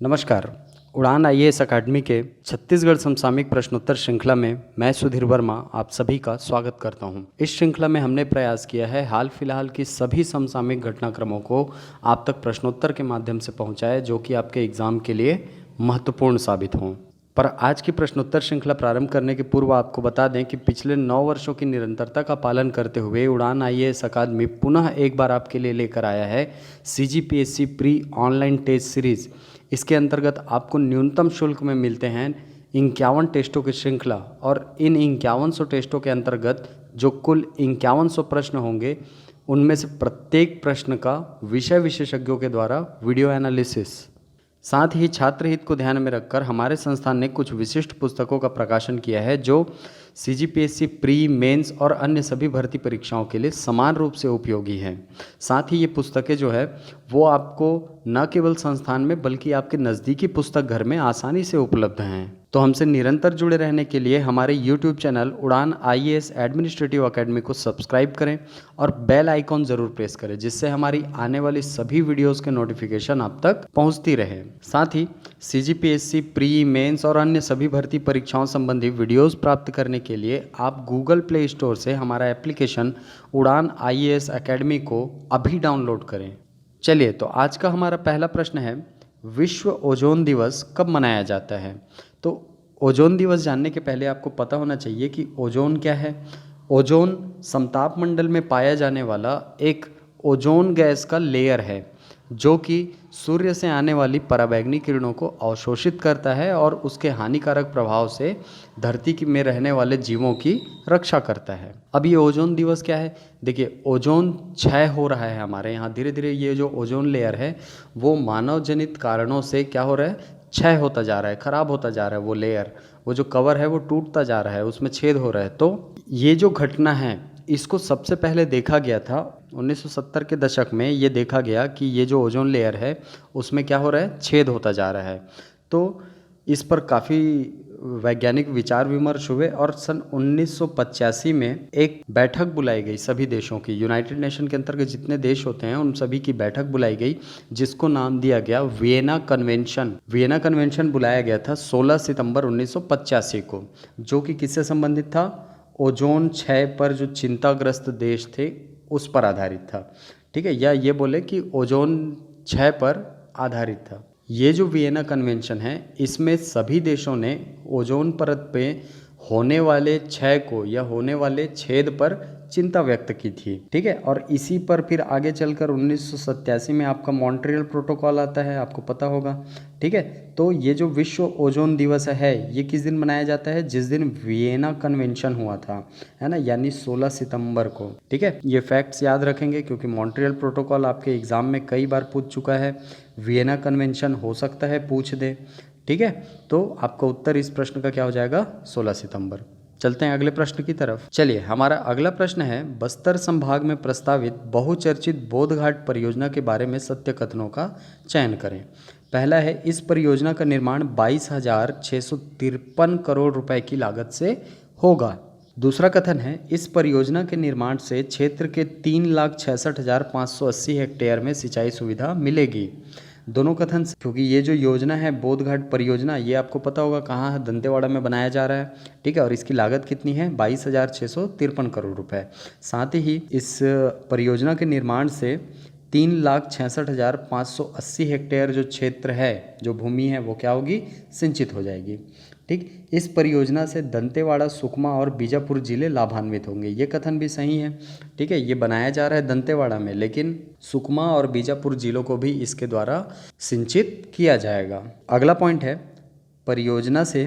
नमस्कार। उड़ान IAS academy के छत्तीसगढ़ समसामयिक प्रश्नोत्तर श्रृंखला में मैं सुधीर वर्मा आप सभी का स्वागत करता हूं। इस श्रृंखला में हमने प्रयास किया है हाल फिलहाल की सभी समसामयिक घटनाक्रमों को आप तक प्रश्नोत्तर के माध्यम से पहुंचाए जो कि आपके एग्जाम के लिए महत्वपूर्ण साबित हों। पर आज की प्रश्नोत्तर श्रृंखला प्रारंभ करने के पूर्व आपको बता दें कि पिछले 9 वर्षों की निरंतरता का पालन करते हुए उड़ान आईएएस अकादमी पुनः एक बार आपके लिए लेकर आया है CGPSC pre online test series. इसके अंतर्गत आपको न्यूनतम शुल्क में मिलते हैं 51 टेस्टों की श्रृंखला और इन 5100 टेस्टों के अंतर्गत जो कुल 5100 प्रश्न होंगे उनमें से प्रत्येक प्रश्न का विषय विशेषज्ञों के द्वारा वीडियो एनालिसिस। साथ ही छात्र हित को ध्यान में रखकर हमारे संस्थान ने कुछ विशिष्ट पुस्तकों का प्रकाशन किया है जो CGPSC प्री, मेंस और अन्य सभी भर्ती परीक्षाओं के लिए समान रूप से उपयोगी हैं। साथ ही ये पुस्तकें जो है वो आपको न केवल संस्थान में बल्कि आपके नज़दीकी पुस्तक घर में आसानी से उपलब्ध हैं। तो हमसे निरंतर जुड़े रहने के लिए हमारे YouTube चैनल उड़ान आईएएस एडमिनिस्ट्रेटिव अकेडमी को सब्सक्राइब करें और बेल आइकॉन ज़रूर प्रेस करें जिससे हमारी आने वाली सभी वीडियोस के नोटिफिकेशन आप तक पहुंचती रहे। साथ ही CGPSC प्री, मेंस और अन्य सभी भर्ती परीक्षाओं संबंधी वीडियोस प्राप्त करने के लिए आप गूगल प्ले स्टोर से हमारा एप्लीकेशन उड़ान आईएएस अकेडमी को अभी डाउनलोड करें। चलिए, तो आज का हमारा पहला प्रश्न है, विश्व ओजोन दिवस कब मनाया जाता है? तो ओजोन दिवस जानने के पहले आपको पता होना चाहिए कि ओजोन क्या है। ओजोन समताप मंडल में पाया जाने वाला एक ओजोन गैस का लेयर है जो कि सूर्य से आने वाली पराबैंगनी किरणों को अवशोषित करता है और उसके हानिकारक प्रभाव से धरती में रहने वाले जीवों की रक्षा करता है। अब ये ओजोन दिवस क्या है? देखिए, ओजोन क्षय हो रहा है हमारे यहाँ धीरे धीरे। ये जो ओजोन लेयर है वो मानव जनित कारणों से क्या हो रहा है? क्षय होता जा रहा है, खराब होता जा रहा है। वो लेयर, वो जो कवर है वो टूटता जा रहा है, उसमें छेद हो रहा है। तो ये जो घटना है इसको सबसे पहले देखा गया था 1970 के दशक में। ये देखा गया कि ये जो ओजोन लेयर है उसमें क्या हो रहा है? छेद होता जा रहा है। तो इस पर काफ़ी वैज्ञानिक विचार विमर्श हुए और सन 1985 में एक बैठक बुलाई गई सभी देशों की। यूनाइटेड नेशन के अंतर्गत जितने देश होते हैं उन सभी की बैठक बुलाई गई जिसको नाम दिया गया वियना कन्वेंशन। वियना कन्वेंशन बुलाया गया था 16 सितंबर 1985 को, जो कि किससे संबंधित था? ओजोन क्षय पर जो चिंताग्रस्त देश थे उस पर आधारित था। ठीक है, या ये बोले कि ओजोन क्षय पर आधारित था। ये जो वियना कन्वेंशन है इसमें सभी देशों ने ओजोन परत पे होने वाले क्षय को या होने वाले छेद पर चिंता व्यक्त की थी। ठीक है, और इसी पर फिर आगे चलकर 1987 में आपका मॉन्ट्रियल प्रोटोकॉल आता है, आपको पता होगा। ठीक है, तो ये जो विश्व ओजोन दिवस है ये किस दिन मनाया जाता है? जिस दिन वियना कन्वेंशन हुआ था, है ना, यानी 16 सितंबर को। ठीक है, ये फैक्ट्स याद रखेंगे क्योंकि मॉन्ट्रियल प्रोटोकॉल आपके एग्जाम में कई बार पूछ चुका है। वियना कन्वेंशन हो सकता है पूछ दे। ठीक है, तो आपका उत्तर इस प्रश्न का क्या हो जाएगा? 16 सितंबर। चलते हैं अगले प्रश्न की तरफ। चलिए, हमारा अगला प्रश्न है, बस्तर संभाग में प्रस्तावित बहुचर्चित बोधघाट परियोजना के बारे में सत्य कथनों का चयन करें। पहला है, इस परियोजना का निर्माण 22,653 करोड़ रुपए की लागत से होगा। दूसरा कथन है, इस परियोजना के निर्माण से क्षेत्र के 3,66,580 हेक्टेयर में सिंचाई सुविधा मिलेगी। दोनों कथन, क्योंकि ये जो योजना है बोधघाट परियोजना, ये आपको पता होगा कहाँ है? दंतेवाड़ा में बनाया जा रहा है। ठीक है, और इसकी लागत कितनी है? 22,653 करोड़ रुपए। साथ ही इस परियोजना के निर्माण से 3,66,580 हेक्टेयर जो क्षेत्र है, जो भूमि है, वो क्या होगी? सिंचित हो जाएगी। ठीक, इस परियोजना से दंतेवाड़ा, सुकमा और बीजापुर जिले लाभान्वित होंगे। ये कथन भी सही है। ठीक है, ये बनाया जा रहा है दंतेवाड़ा में, लेकिन सुकमा और बीजापुर जिलों को भी इसके द्वारा सिंचित किया जाएगा। अगला पॉइंट है, परियोजना से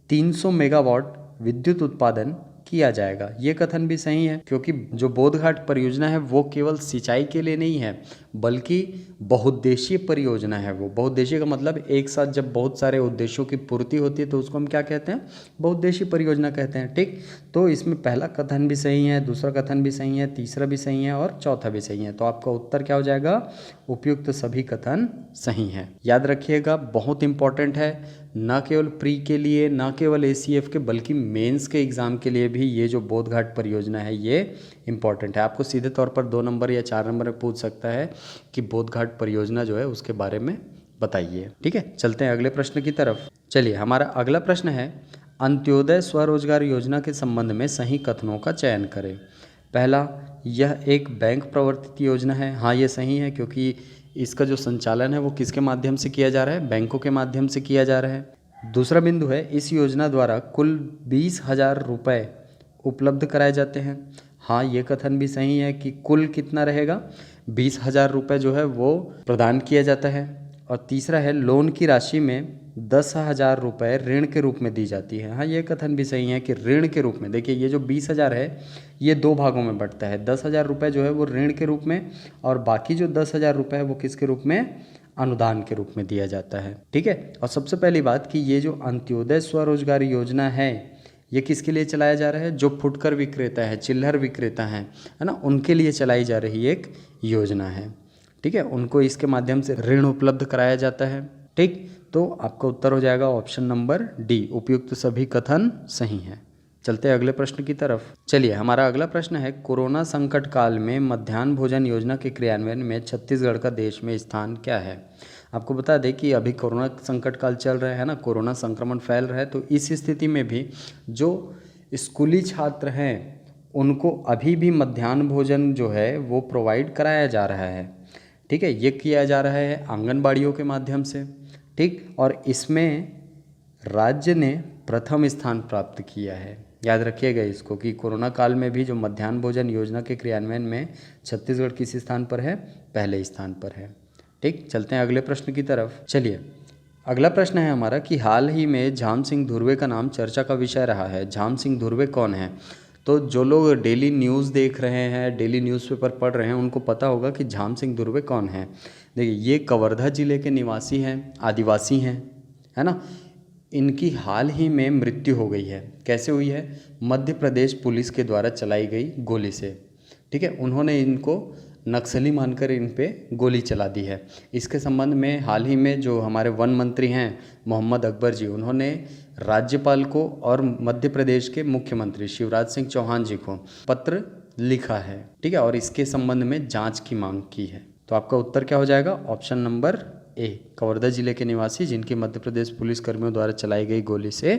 300 मेगावाट विद्युत उत्पादन किया जाएगा। ये कथन भी सही है क्योंकि जो बोधघाट परियोजना है वो केवल सिंचाई के लिए नहीं है बल्कि बहुउद्देशीय परियोजना है। वो बहुउद्देशीय का मतलब एक साथ जब बहुत सारे उद्देश्यों की पूर्ति होती है तो उसको हम क्या कहते हैं? बहुउद्देशीय परियोजना कहते हैं। ठीक, तो इसमें पहला कथन भी सही है, दूसरा कथन भी सही है, तीसरा भी सही है और चौथा भी सही है। तो आपका उत्तर क्या हो जाएगा? उपयुक्त सभी कथन सही हैं। याद रखिएगा, बहुत इंपॉर्टेंट है, न केवल प्री के लिए, न केवल ACF के, बल्कि मेंस के एग्ज़ाम के लिए भी ये जो बोधघाट परियोजना है ये इम्पॉर्टेंट है। आपको सीधे तौर पर 2 नंबर या 4 नंबर में पूछ सकता है कि बोधघाट परियोजना जो है उसके बारे में बताइए। ठीक है, चलते हैं अगले प्रश्न की तरफ। चलिए, हमारा अगला प्रश्न है, अंत्योदय स्वरोजगार योजना के संबंध में सही कथनों का चयन करें। पहला, यह एक बैंक प्रवर्तित योजना है। हाँ, ये सही है, क्योंकि इसका जो संचालन है वो किसके माध्यम से किया जा रहा है? बैंकों के माध्यम से किया जा रहा है। दूसरा बिंदु है, इस योजना द्वारा कुल 20,000 रुपये उपलब्ध कराए जाते हैं। हाँ, ये कथन भी सही है कि कुल कितना रहेगा? 20,000 रुपये जो है वो प्रदान किया जाता है। और तीसरा है, लोन की राशि में 10,000 रुपये ऋण के रूप में दी जाती है। हाँ, ये कथन भी सही है कि ऋण के रूप में। देखिए, ये जो 20,000 है ये 2 भागों में बंटता है। 10,000 रुपये जो है वो ऋण के रूप में, और बाकी जो 10,000 रुपये है वो किसके रूप में? अनुदान के रूप में दिया जाता है। ठीक है, और सबसे पहली बात कि ये जो अंत्योदय स्वरोजगार योजना है ये किसके लिए चलाया जा रहा है? जो फुटकर विक्रेता है, चिल्लर विक्रेता हैं, है ना, उनके लिए चलाई जा रही एक योजना है। ठीक है, उनको इसके माध्यम से ऋण उपलब्ध कराया जाता है। ठीक, तो आपका उत्तर हो जाएगा ऑप्शन नंबर डी, उपयुक्त सभी कथन सही हैं। चलते हैं अगले प्रश्न की तरफ। चलिए, हमारा अगला प्रश्न है, कोरोना संकट काल में मध्याह्न भोजन योजना के क्रियान्वयन में छत्तीसगढ़ का देश में स्थान क्या है? आपको बता दें कि अभी कोरोना संकट काल चल रहा है ना, कोरोना संक्रमण फैल रहा है, तो इस स्थिति में भी जो स्कूली छात्र हैं उनको अभी भी मध्याह्न भोजन जो है वो प्रोवाइड कराया जा रहा है। ठीक है, ये किया जा रहा है आंगनबाड़ियों के माध्यम से। ठीक, और इसमें राज्य ने प्रथम स्थान प्राप्त किया है। याद रखिएगा इसको कि कोरोना काल में भी जो मध्याह्न भोजन योजना के क्रियान्वयन में छत्तीसगढ़ किस स्थान पर है? पहले स्थान पर है। ठीक, चलते हैं अगले प्रश्न की तरफ। चलिए, अगला प्रश्न है हमारा कि हाल ही में झाम सिंह धुर्वे का नाम चर्चा का विषय रहा है। झाम सिंह धुर्वे कौन है? तो जो लोग डेली न्यूज़ देख रहे हैं, डेली न्यूज़पेपर पढ़ रहे हैं, उनको पता होगा कि झाम सिंह धुर्वे कौन है। देखिए, ये कवर्धा जिले के निवासी हैं, आदिवासी हैं, है ना। इनकी हाल ही में मृत्यु हो गई है। कैसे हुई है? मध्य प्रदेश पुलिस के द्वारा चलाई गई गोली से। ठीक है, उन्होंने इनको नक्सली मानकर इन पे गोली चला दी है। इसके संबंध में हाल ही में जो हमारे वन मंत्री हैं मोहम्मद अकबर जी, उन्होंने राज्यपाल को और मध्य प्रदेश के मुख्यमंत्री शिवराज सिंह चौहान जी को पत्र लिखा है। ठीक है, और इसके संबंध में जांच की मांग की है। तो आपका उत्तर क्या हो जाएगा? ऑप्शन नंबर ए, कवर्धा जिले के निवासी जिनकी मध्य प्रदेश पुलिस कर्मियों द्वारा चलाई गई गोली से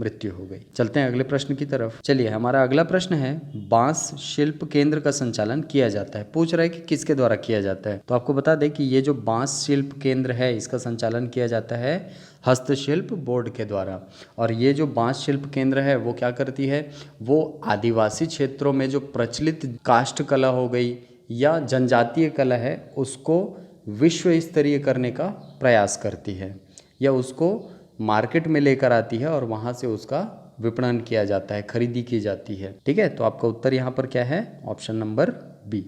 मृत्यु हो गई। चलते हैं अगले प्रश्न की तरफ। चलिए, हमारा अगला प्रश्न है, बांस शिल्प केंद्र का संचालन किया जाता है। पूछ रहा है कि किसके द्वारा किया जाता है। तो आपको बता दें कि ये जो बांस शिल्प केंद्र है इसका संचालन किया जाता है हस्तशिल्प बोर्ड के द्वारा। और ये जो बांस शिल्प केंद्र है वो क्या करती है? वो आदिवासी क्षेत्रों में जो प्रचलित काष्ठ कला हो गई या जनजातीय कला है उसको विश्व स्तरीय करने का प्रयास करती है, या उसको मार्केट में लेकर आती है और वहाँ से उसका विपणन किया जाता है, खरीदी की जाती है। ठीक है, तो आपका उत्तर यहाँ पर क्या है? Option number B.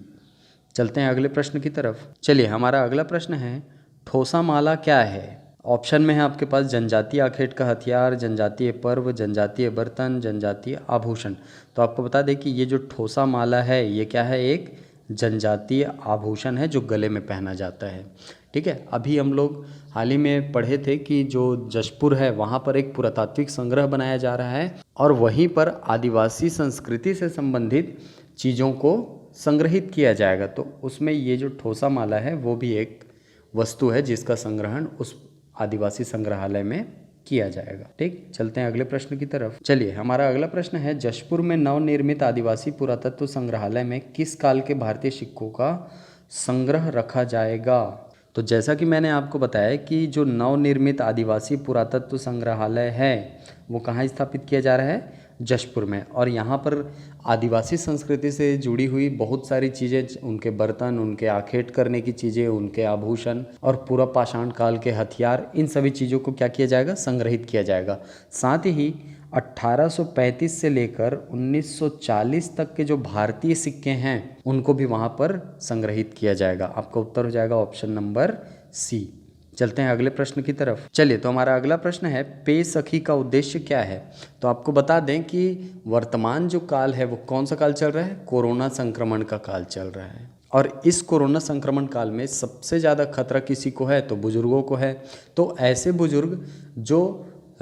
चलते हैं अगले प्रश्न की तरफ। चलिए, हमारा अगला प्रश्न है, ठोसा माला क्या है? ऑप्शन में है आपके पास जनजातीय आखेट का हथियार, जनजातीय पर्व, जनजातीय बर्तन, जनजातीय आभूषण। तो आपको बता दें कि ये जो ठोसा माला है ये क्या है? एक जनजातीय आभूषण है जो गले में पहना जाता है। ठीक है, अभी हम लोग हाल ही में पढ़े थे कि जो जशपुर है वहाँ पर एक पुरातात्विक संग्रह बनाया जा रहा है और वहीं पर आदिवासी संस्कृति से संबंधित चीज़ों को संग्रहित किया जाएगा। तो उसमें ये जो ठोसा माला है वो भी एक वस्तु है जिसका संग्रहण उस आदिवासी संग्रहालय में किया जाएगा। ठीक, चलते हैं अगले प्रश्न की तरफ। चलिए, हमारा अगला प्रश्न है, जशपुर में नवनिर्मित आदिवासी पुरातत्व संग्रहालय में किस काल के भारतीय सिक्कों का संग्रह रखा जाएगा? तो जैसा कि मैंने आपको बताया कि जो नवनिर्मित आदिवासी पुरातत्व संग्रहालय है वो कहाँ स्थापित किया जा रहा है? जशपुर में। और यहाँ पर आदिवासी संस्कृति से जुड़ी हुई बहुत सारी चीज़ें, उनके बर्तन, उनके आखेट करने की चीज़ें, उनके आभूषण और पूरा पाषाण काल के हथियार, इन सभी चीज़ों को क्या किया जाएगा? संग्रहित किया जाएगा। साथ ही 1835 से लेकर 1940 तक के जो भारतीय सिक्के हैं उनको भी वहाँ पर संग्रहित किया जाएगा। आपका उत्तर हो जाएगा ऑप्शन नंबर सी। चलते हैं अगले प्रश्न की तरफ। चलिए, तो हमारा अगला प्रश्न है, पे सखी का उद्देश्य क्या है? तो आपको बता दें कि वर्तमान जो काल है वो कौन सा काल चल रहा है? कोरोना संक्रमण का काल चल रहा है। और इस कोरोना संक्रमण काल में सबसे ज़्यादा खतरा किसी को है? तो बुजुर्गों को है। तो ऐसे बुजुर्ग जो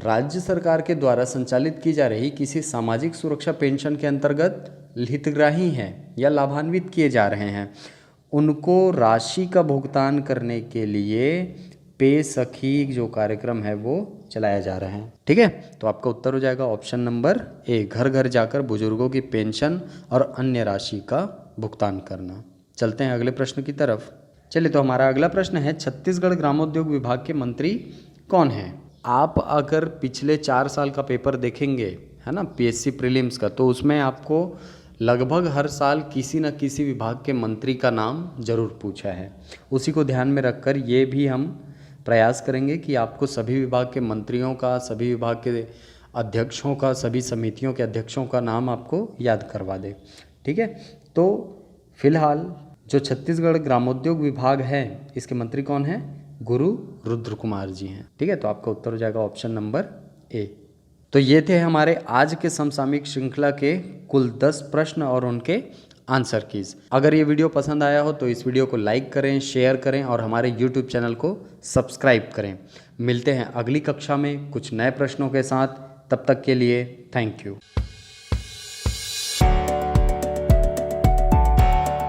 राज्य सरकार के द्वारा संचालित की जा रही किसी सामाजिक सुरक्षा पेंशन के अंतर्गत हितग्राही हैं या लाभान्वित किए जा रहे हैं, उनको राशि का भुगतान करने के लिए पे सखी जो कार्यक्रम है वो चलाया जा रहा है। ठीक है, तो आपका उत्तर हो जाएगा ऑप्शन नंबर ए, घर घर जाकर बुजुर्गों की पेंशन और अन्य राशि का भुगतान करना। चलते हैं अगले प्रश्न की तरफ। चलिए, तो हमारा अगला प्रश्न है, छत्तीसगढ़ ग्रामोद्योग विभाग के मंत्री कौन हैं? आप अगर पिछले 4 साल का पेपर देखेंगे, है ना, पीएससी प्रीलिम्स का, तो उसमें आपको लगभग हर साल किसी न किसी विभाग के मंत्री का नाम जरूर पूछा है। उसी को ध्यान में रखकर ये भी हम प्रयास करेंगे कि आपको सभी विभाग के मंत्रियों का, सभी विभाग के अध्यक्षों का, सभी समितियों के अध्यक्षों का नाम आपको याद करवा दे। ठीक है, तो फिलहाल जो छत्तीसगढ़ ग्रामोद्योग विभाग है, इसके मंत्री कौन हैं? गुरु रुद्र कुमार जी हैं। ठीक है, तो आपका उत्तर हो जाएगा ऑप्शन नंबर ए। तो ये थे हमारे आज के समसामयिक श्रृंखला के कुल 10 प्रश्न और उनके आंसर कीज। अगर ये वीडियो पसंद आया हो तो इस वीडियो को लाइक करें, शेयर करें और हमारे यूट्यूब चैनल को सब्सक्राइब करें। मिलते हैं अगली कक्षा में कुछ नए प्रश्नों के साथ। तब तक के लिए थैंक यू।